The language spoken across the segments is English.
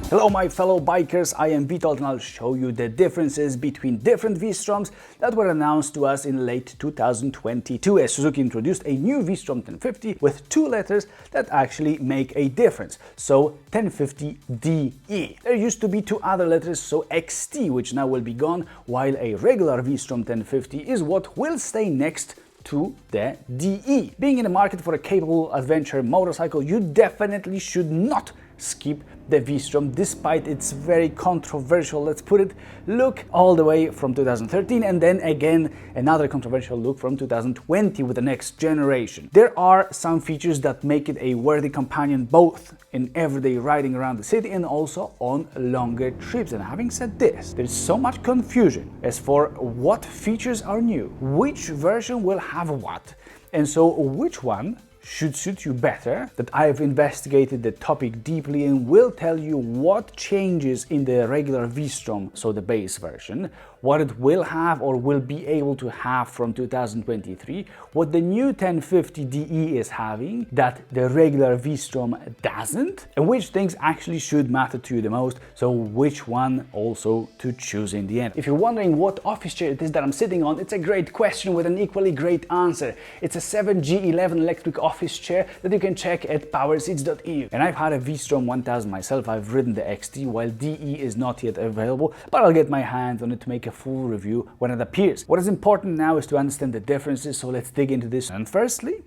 Hello my fellow bikers, I am Vitold and I'll show you the differences between different V-Stroms that were announced to us in late 2022 as Suzuki introduced a new V-Strom 1050 with two letters that actually make a difference, so 1050DE. There used to be two other letters, so XT, which now will be gone, while a regular V-Strom 1050 is what will stay next to the DE. Being in the market for a capable adventure motorcycle, you definitely should not skip the V-Strom despite its very controversial, let's put it, look all the way from 2013 and then again another controversial look from 2020 with the next generation. There are some features that make it a worthy companion both in everyday riding around the city and also on longer trips. And having said this, there's so much confusion as for what features are new, which version will have what, and so which one should suit you better, that I have investigated the topic deeply and will tell you what changes in the regular V-Strom, so the base version, what it will have or will be able to have from 2023, what the new 1050DE is having that the regular V-Strom doesn't, and which things actually should matter to you the most, so which one also to choose in the end. If you're wondering what office chair it is that I'm sitting on, it's a great question with an equally great answer. It's a 7G11 electric office chair that you can check at powerseats.eu. And I've had a V-Strom 1000 myself. I've ridden the XT while DE is not yet available, but I'll get my hands on it to make a full review when it appears. What is important now is to understand the differences, so let's dig into this. And firstly,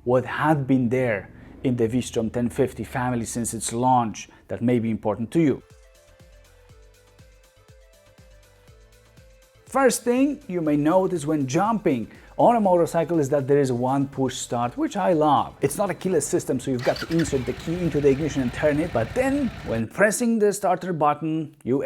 what had been there in the V-Strom 1050 family since its launch that may be important to you. First thing you may notice when jumping on a motorcycle is that there is one push start, which I love. It's not a keyless system, so you've got to insert the key into the ignition and turn it, but then when pressing the starter button, you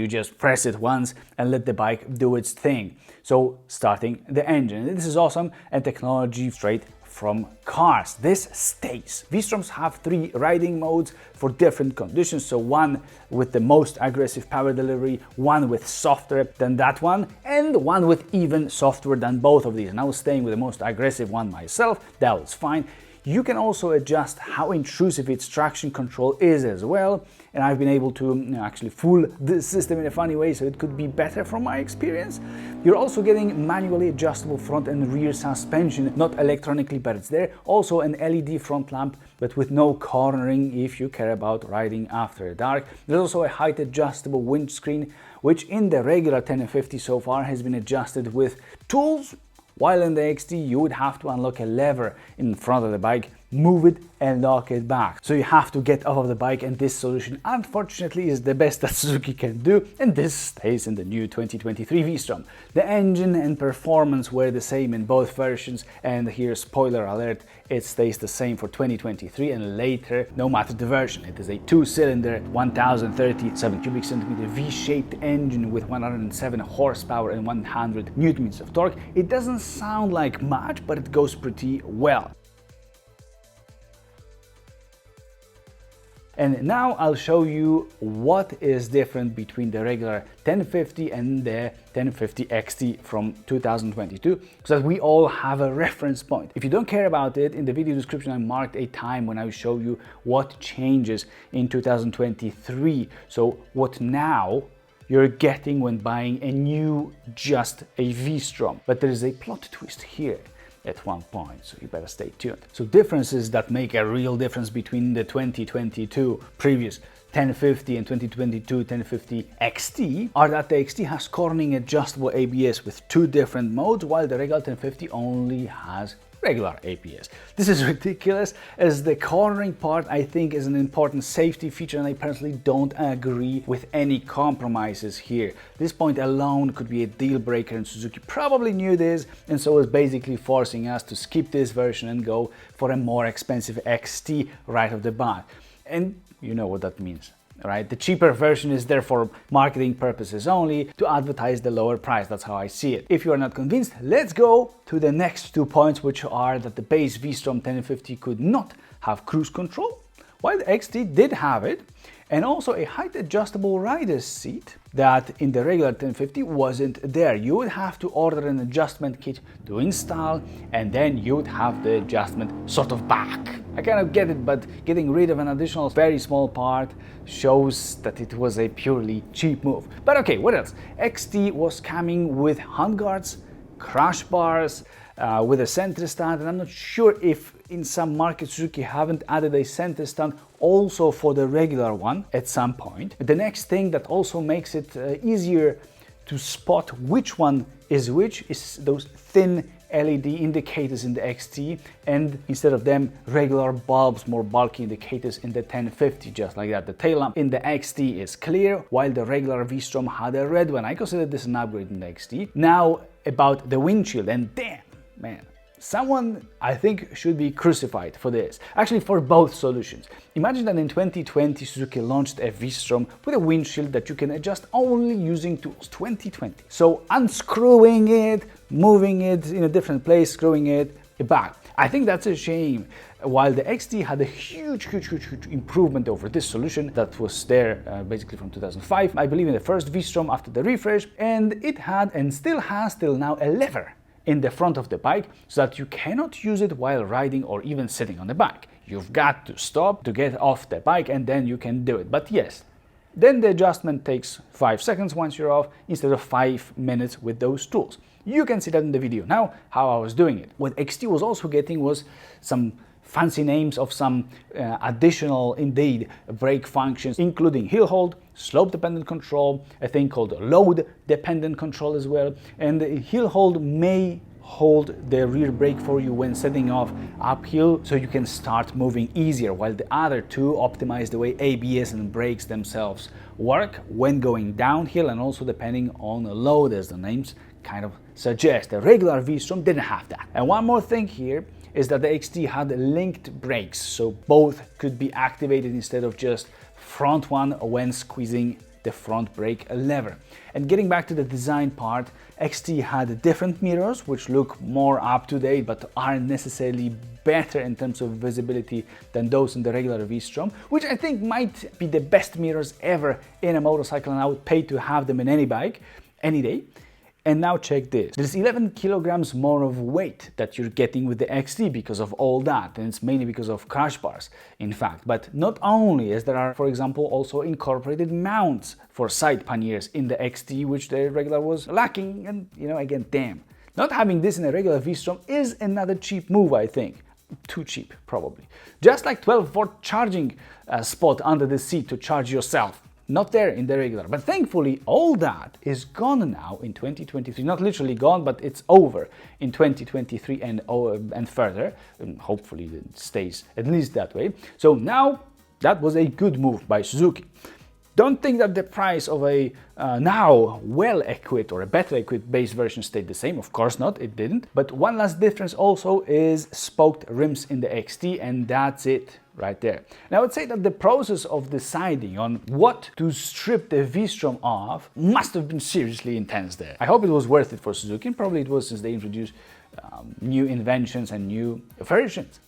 just press it once and let the bike do its thing. So starting the engine. This is awesome and technology straight from cars. This stays. V-Stroms have three riding modes for different conditions, so one with the most aggressive power delivery, one with softer than that one, and one with even softer than both of these. And I was staying with the most aggressive one myself, that was fine. You can also adjust how intrusive its traction control is as well, and I've been able to actually fool this system in a funny way, so it could be better from my experience. You're also getting manually adjustable front and rear suspension, not electronically, but it's there. Also an LED front lamp, but with no cornering if you care about riding after dark. There's also a height adjustable windscreen, which in the regular 1050 so far has been adjusted with tools, while in the XT you would have to unlock a lever in front of the bike, move it and lock it back. So you have to get off of the bike, and this solution unfortunately is the best that Suzuki can do, and this stays in the new 2023 V-Strom. The engine and performance were the same in both versions, and here spoiler alert, it stays the same for 2023 and later no matter the version. It is a two-cylinder 1037 cubic centimeter V-shaped engine with 107 horsepower and 100 newton-meters of torque. It doesn't sound like much, but it goes pretty well. And now I'll show you what is different between the regular 1050 and the 1050 XT from 2022, so that we all have a reference point. If you don't care about it, in the video description I marked a time when I will show you what changes in 2023. So what now you're getting when buying a new just a V-Strom. But there is a plot twist here at one point, so you better stay tuned. So differences that make a real difference between the 2022 previous 1050 and 2022 1050 XT are that the XT has cornering adjustable ABS with two different modes, while the regular 1050 only has regular ABS. This is ridiculous, as the cornering part I think is an important safety feature, and I personally don't agree with any compromises here. This point alone could be a deal breaker, and Suzuki probably knew this and so is basically forcing us to skip this version and go for a more expensive XT right off the bat. And you know what that means, right? The cheaper version is there for marketing purposes only, to advertise the lower price. That's how I see it. If you are not convinced, let's go to the next 2 points, which are that the base V-Strom 1050 could not have cruise control, while the XT did have it, and also a height adjustable rider's seat that in the regular 1050 wasn't there. You would have to order an adjustment kit to install, and then you would have the adjustment sort of back. I kind of get it, but getting rid of an additional very small part shows that it was a purely cheap move. But okay, what else? XT was coming with handguards, crash bars, with a center stand, and I'm not sure if in some markets Suzuki haven't added a center stand also for the regular one at some point. The next thing that also makes it easier to spot which one is which is those thin LED indicators in the XT, and instead of them, regular bulbs, more bulky indicators in the 1050, just like that. The tail lamp in the XT is clear, while the regular V-Strom had a red one. I consider this an upgrade in the XT. Now about the windshield, and damn, man, someone I think should be crucified for this. Actually, for both solutions. Imagine that in 2020 Suzuki launched a V-Strom with a windshield that you can adjust only using tools. 2020. So unscrewing it, moving it in a different place, screwing it back. I think that's a shame. While the XT had a huge improvement over this solution that was there basically from 2005, I believe in the first V-Strom after the refresh, and it had and still has till now a lever in the front of the bike so that you cannot use it while riding or even sitting on the bike. You've got to stop to get off the bike and then you can do it. But yes, then the adjustment takes 5 seconds once you're off instead of 5 minutes with those tools. You can see that in the video now, how I was doing it. What XT was also getting was some fancy names of some additional, indeed, brake functions, including hill hold, slope-dependent control, a thing called load-dependent control as well, and the hill hold may hold the rear brake for you when setting off uphill so you can start moving easier, while the other two optimize the way ABS and brakes themselves work when going downhill, and also depending on the load, as the names kind of suggest. The regular V-Strom didn't have that. And one more thing here is that the XT had linked brakes, so both could be activated instead of just front one when squeezing the front brake lever. And getting back to the design part, XT had different mirrors which look more up to date but aren't necessarily better in terms of visibility than those in the regular V-Strom, which I think might be the best mirrors ever in a motorcycle, and I would pay to have them in any bike, any day. And now check this. There's 11 kilograms more of weight that you're getting with the XT because of all that, and it's mainly because of crash bars, in fact. But not only, as there are, for example, also incorporated mounts for side panniers in the XT, which the regular was lacking, and again, damn. Not having this in a regular V-Strom is another cheap move, I think. Too cheap, probably. Just like 12-volt charging spot under the seat to charge yourself. Not there in the regular, but thankfully all that is gone now in 2023. Not literally gone, but it's over in 2023 and further, and hopefully it stays at least that way. So now that was a good move by Suzuki. Don't think that the price of a now well-equipped or a better equipped base version stayed the same. Of course not, it didn't. But one last difference also is spoked rims in the XT, and that's it right there. Now I would say that the process of deciding on what to strip the V-Strom off must have been seriously intense there. I hope it was worth it for Suzuki, and probably it was since they introduced new inventions and new versions.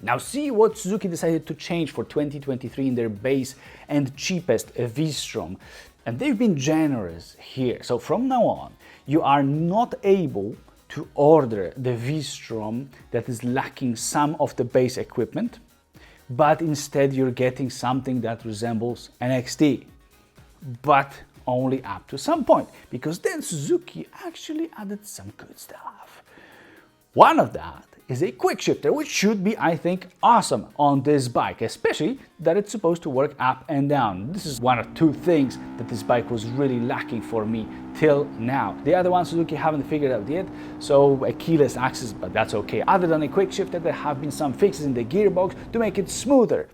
Now see what Suzuki decided to change for 2023 in their base and cheapest V-Strom. And they've been generous here. So from now on, you are not able to order the V-Strom that is lacking some of the base equipment, but instead you're getting something that resembles an XT, but only up to some point, because then Suzuki actually added some good stuff. One of that is a quick shifter, which should be, I think, awesome on this bike, especially that it's supposed to work up and down. This is one or two things that this bike was really lacking for me till now. The other ones Suzuki haven't figured out yet, so a keyless access, but that's okay. Other than a quick shifter, there have been some fixes in the gearbox to make it smoother.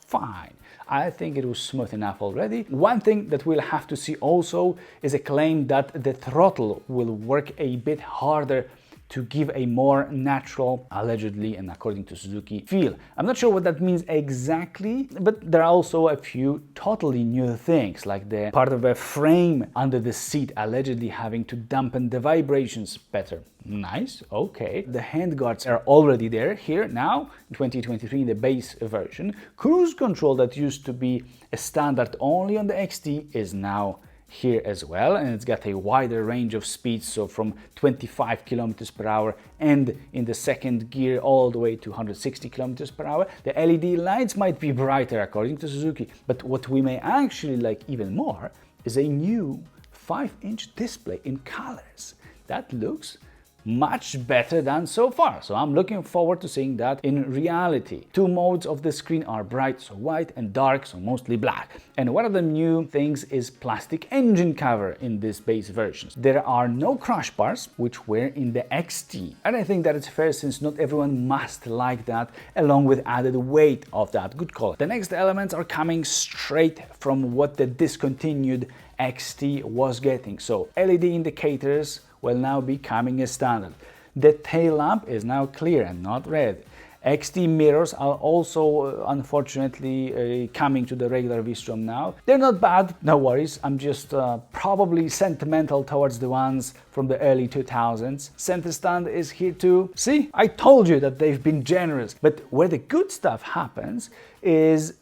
Fine. I think it was smooth enough already. One thing that we'll have to see also is a claim that the throttle will work a bit harder to give a more natural, allegedly and according to Suzuki, feel. I'm not sure what that means exactly, but there are also a few totally new things, like the part of a frame under the seat allegedly having to dampen the vibrations better. Nice, okay. The handguards are already there here now, in 2023 in the base version. Cruise control that used to be a standard only on the XT is now here as well, and it's got a wider range of speeds, so from 25 kilometers per hour and in the second gear all the way to 160 kilometers per hour. The LED lights might be brighter according to Suzuki, but what we may actually like even more is a new 5-inch display in colors. That looks much better than so far, so I'm looking forward to seeing that in reality. Two modes of the screen are bright, so white, and dark, so mostly black. And one of the new things is plastic engine cover in this base versions. There are no crash bars, which were in the XT, and I think that it's fair since not everyone must like that, along with added weight of that good call. The next elements are coming straight from what the discontinued XT was getting, so LED indicators will now be coming as standard. The tail lamp is now clear and not red. XT mirrors are also unfortunately coming to the regular V-Strom now. They're not bad, no worries. I'm just probably sentimental towards the ones from the early 2000s. Center stand is here too. See, I told you that they've been generous. But where the good stuff happens is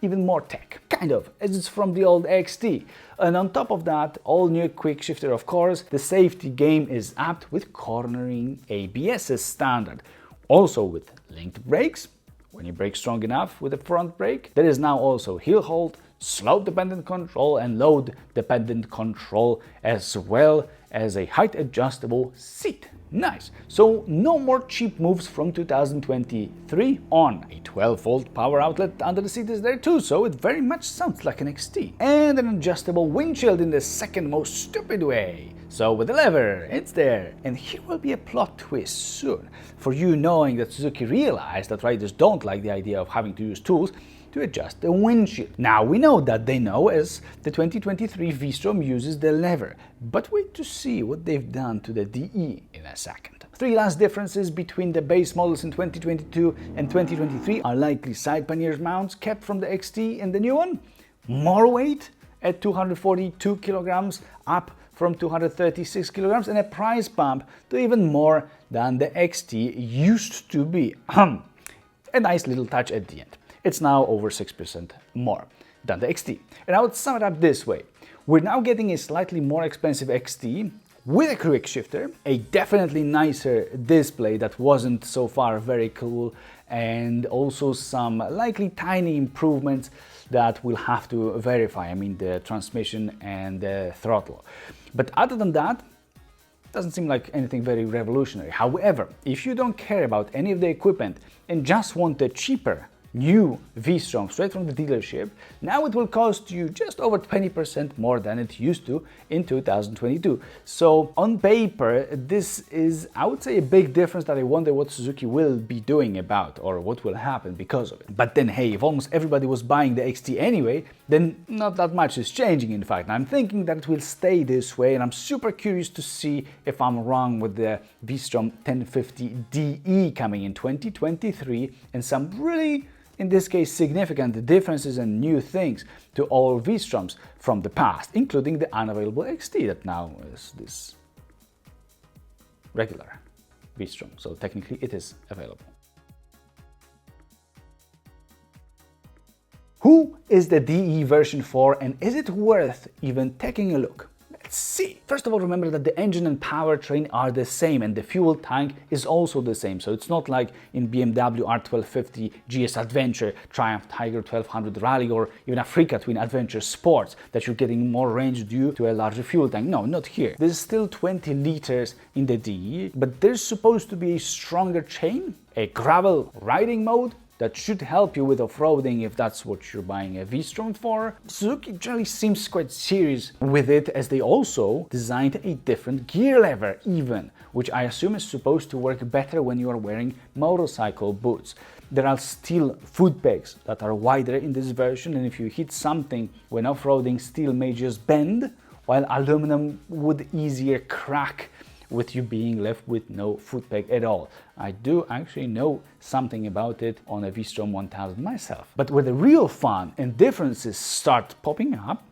even more tech, kind of, as it's from the old XT. And on top of that, all new quick shifter, of course. The safety game is upped with cornering ABS as standard. Also with linked brakes, when you brake strong enough with the front brake. There is now also heel hold, slope dependent control and load dependent control, as well as a height adjustable seat. Nice. So no more cheap moves from 2023 on. A 12-volt power outlet under the seat is there too, so it very much sounds like an XT. And an adjustable windshield in the second most stupid way. So with the lever, it's there. And here will be a plot twist soon, for you knowing that Suzuki realized that riders don't like the idea of having to use tools to adjust the windshield. Now we know that they know, as the 2023 V-Strom uses the lever, but wait to see what they've done to the DE in a second. Three last differences between the base models in 2022 and 2023 are likely side panniers mounts kept from the XT and the new one, more weight at 242 kilograms up from 236 kilograms, and a price bump to even more than the XT used to be. A nice little touch at the end. It's now over 6% more than the XT. And I would sum it up this way. We're now getting a slightly more expensive XT with a quick shifter, a definitely nicer display that wasn't so far very cool, and also some likely tiny improvements that we'll have to verify. I mean, the transmission and the throttle. But other than that, doesn't seem like anything very revolutionary. However, if you don't care about any of the equipment and just want a cheaper new V-Strom straight from the dealership, now it will cost you just over 20% more than it used to in 2022. So on paper, this is, I would say, a big difference that I wonder what Suzuki will be doing about, or what will happen because of it. But then hey, if almost everybody was buying the XT anyway, then not that much is changing. In fact, I'm thinking that it will stay this way, and I'm super curious to see if I'm wrong with the V-Strom 1050 DE coming in 2023 and some really, in this case, significant differences and new things to all V-Stroms from the past, including the unavailable XT that now is this regular V-Strom. So technically it is available. Who is the DE version for, and is it worth even taking a look? Let's see. First of all, remember that the engine and powertrain are the same, and the fuel tank is also the same. So it's not like in BMW R1250, GS Adventure, Triumph Tiger 1200 Rally, or even Africa Twin Adventure Sports, that you're getting more range due to a larger fuel tank. No, not here. There's still 20 liters in the DE, but there's supposed to be a stronger chain, a gravel riding mode, that should help you with off-roading if that's what you're buying a V-Strom for. Suzuki generally seems quite serious with it, as they also designed a different gear lever even, which I assume is supposed to work better when you are wearing motorcycle boots. There are steel foot pegs that are wider in this version, and if you hit something when off-roading, steel may just bend, while aluminum would easier crack with you being left with no foot peg at all. I do actually know something about it on a V-Strom 1000 myself. But where the real fun and differences start popping up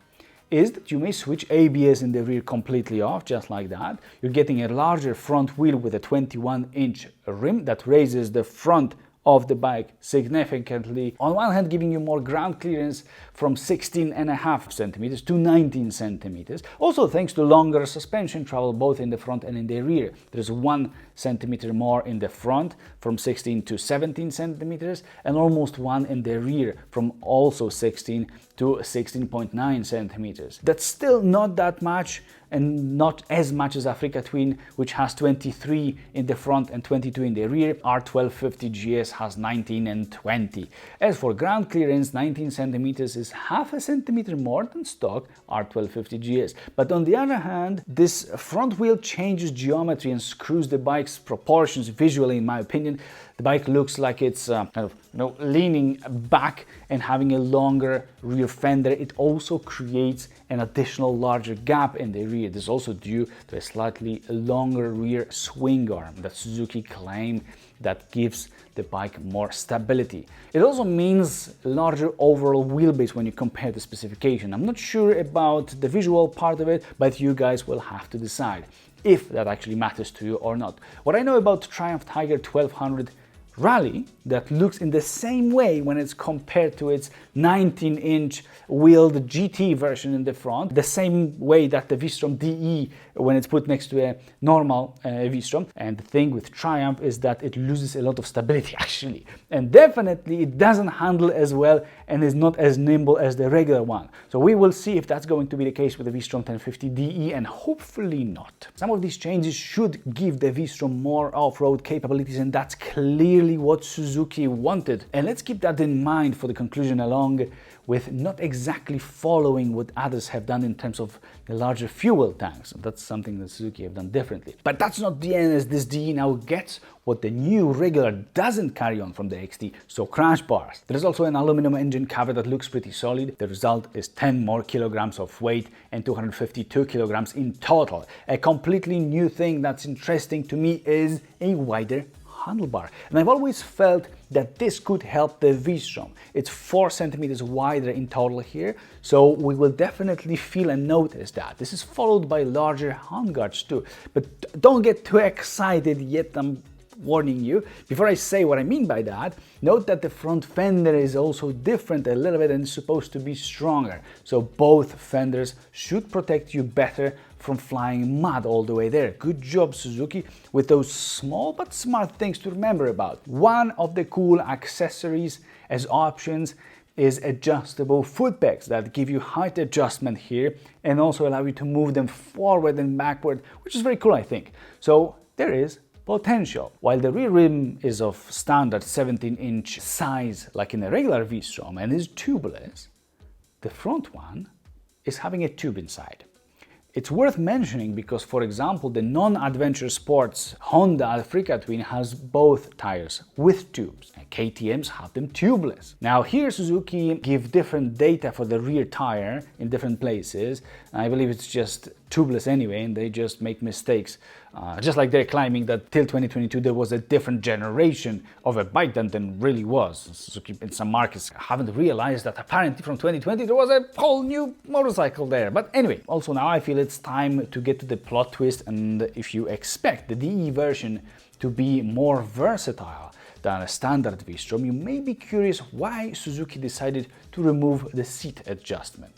is that you may switch ABS in the rear completely off, just like that. You're getting a larger front wheel with a 21-inch rim that raises the front of the bike significantly. On one hand, giving you more ground clearance from 16.5 centimeters to 19 centimeters. Also thanks to longer suspension travel both in the front and in the rear. There's 1 centimeter more in the front from 16 to 17 centimeters and almost 1 in the rear from also 16 to 16.9 centimeters. That's still not that much, and not as much as Africa Twin, which has 23 in the front and 22 in the rear. R1250 GS has 19 and 20. As for ground clearance, 19 centimeters is half a centimeter more than stock R1250 GS. But on the other hand, this front wheel changes geometry and screws the bike's proportions visually, in my opinion. The bike looks like it's kind of leaning back and having a longer rear fender. It also creates an additional larger gap in the rear. This is also due to a slightly longer rear swing arm that Suzuki claim that gives the bike more stability. It also means larger overall wheelbase when you compare the specification. I'm not sure about the visual part of it, but you guys will have to decide if that actually matters to you or not. What I know about Triumph Tiger 1200 Rally that looks in the same way when it's compared to its 19-inch wheeled GT version in the front, the same way that the V-Strom DE when it's put next to a normal V-Strom. And the thing with Triumph is that it loses a lot of stability actually, and definitely it doesn't handle as well and is not as nimble as the regular one. So we will see if that's going to be the case with the V-Strom 1050 DE, and hopefully not. Some of these changes should give the V-Strom more off-road capabilities, and that's clearly what Suzuki wanted. And let's keep that in mind for the conclusion, along with not exactly following what others have done in terms of the larger fuel tanks. That's something that Suzuki have done differently. But that's not the end, as this DE now gets what the new regular doesn't carry on from the XT, so crash bars. There's also an aluminum engine cover that looks pretty solid. The result is 10 more kilograms of weight and 252 kilograms in total. A completely new thing that's interesting to me is a wider handlebar, and I've always felt that this could help the V-Strom. It's 4 centimeters wider in total here, so we will definitely feel and notice that. This is followed by larger handguards too, but don't get too excited yet. I'm warning you. Before I say what I mean by that, note that the front fender is also different a little bit and is supposed to be stronger. So both fenders should protect you better from flying mud all the way there. Good job, Suzuki, with those small but smart things to remember about. One of the cool accessories as options is adjustable foot pegs that give you height adjustment here and also allow you to move them forward and backward, which is very cool, I think. So there is potential. While the rear rim is of standard 17-inch size like in a regular V-Strom and is tubeless, the front one is having a tube inside. It's worth mentioning because, for example, the non-adventure sports Honda Africa Twin has both tires with tubes, and KTM's have them tubeless. Now here Suzuki give different data for the rear tire in different places. I believe it's just tubeless anyway, and they just make mistakes. Just like they're claiming that till 2022 there was a different generation of a bike than really was. Suzuki in some markets haven't realized that apparently from 2020 there was a whole new motorcycle there. But anyway, also now I feel it's time to get to the plot twist, and if you expect the DE version to be more versatile than a standard V-Strom, you may be curious why Suzuki decided to remove the seat adjustment.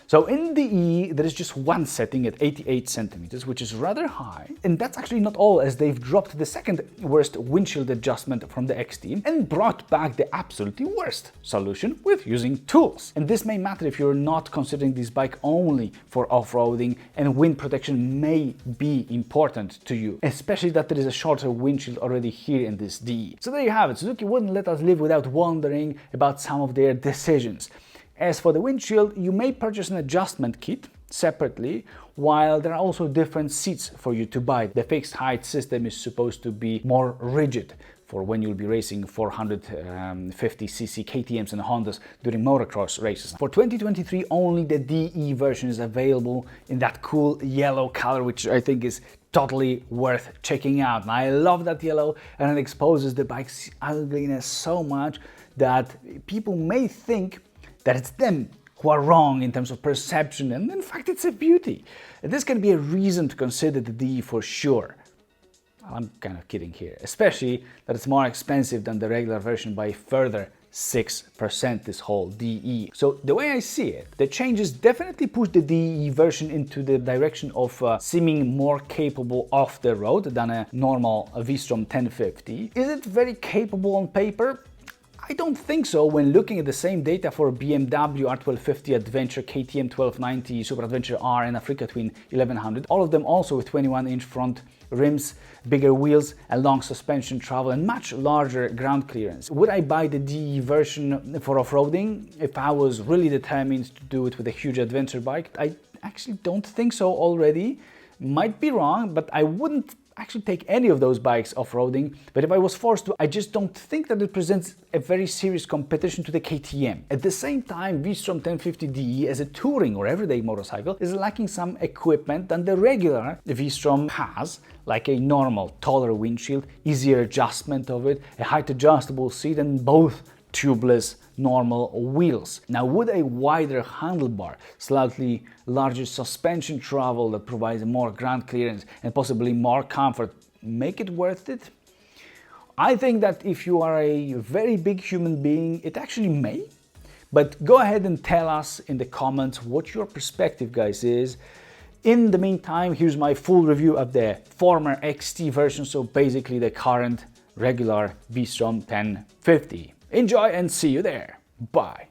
So in the E, there is just one setting at 88 centimeters, which is rather high. And that's actually not all, as they've dropped the second worst windshield adjustment from the XT and brought back the absolutely worst solution with using tools. And this may matter if you're not considering this bike only for off-roading, and wind protection may be important to you, especially that there is a shorter windshield already here in this DE. So there you have it. Suzuki wouldn't let us live without wondering about some of their decisions. As for the windshield, you may purchase an adjustment kit separately, while there are also different seats for you to buy. The fixed height system is supposed to be more rigid for when you'll be racing 450cc KTMs and Hondas during motocross races. For 2023, only the DE version is available in that cool yellow color, which I think is totally worth checking out. And I love that yellow, and it exposes the bike's ugliness so much that people may think that it's them who are wrong in terms of perception, and in fact it's a beauty. And this can be a reason to consider the DE for sure. I'm kind of kidding here, especially that it's more expensive than the regular version by further 6%, this whole DE. So the way I see it, the changes definitely push the DE version into the direction of seeming more capable off the road than a normal V-Strom 1050. Is it very capable on paper? I don't think so when looking at the same data for BMW R1250 Adventure, KTM 1290, Super Adventure R and Africa Twin 1100, all of them also with 21-inch front rims, bigger wheels, a long suspension travel and much larger ground clearance. Would I buy the DE version for off-roading if I was really determined to do it with a huge adventure bike? I actually don't think so already. Might be wrong, but I wouldn't actually take any of those bikes off-roading, but if I was forced to, I just don't think that it presents a very serious competition to the KTM. At the same time, V-Strom 1050DE as a touring or everyday motorcycle is lacking some equipment than the regular V-Strom has, like a normal, taller windshield, easier adjustment of it, a height adjustable seat and both tubeless normal wheels. Now, would a wider handlebar, slightly larger suspension travel that provides more ground clearance and possibly more comfort make it worth it? I think that if you are a very big human being, it actually may. But go ahead and tell us in the comments what your perspective, guys, is. In the meantime, here's my full review of the former XT version, so basically the current regular V-Strom 1050. Enjoy and see you there. Bye.